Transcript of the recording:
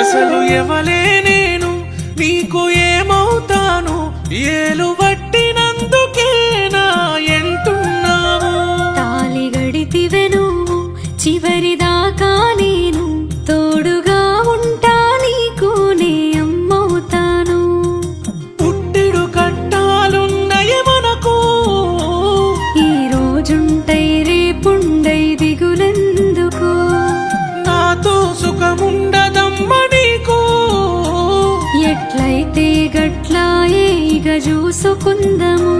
అసలు ఎవలే నేను నీకు ఏమవుతాను ఏలు పట్టినందుకే నా ఎంటున్నావు తాలి గడితివె నువ్వు చివరి దాకా నేను తోడుగా ఉంటా నీకు నే అమ్మవుతాను పుట్టెడు కట్టాలున్నయ మనకు ఈ రోజుంటై రేపుండై దిగులెందుకు నాతో సుఖముండదమ్మ నీకు ఎట్లయితే గట్లాయే ఇక చూసుకుందము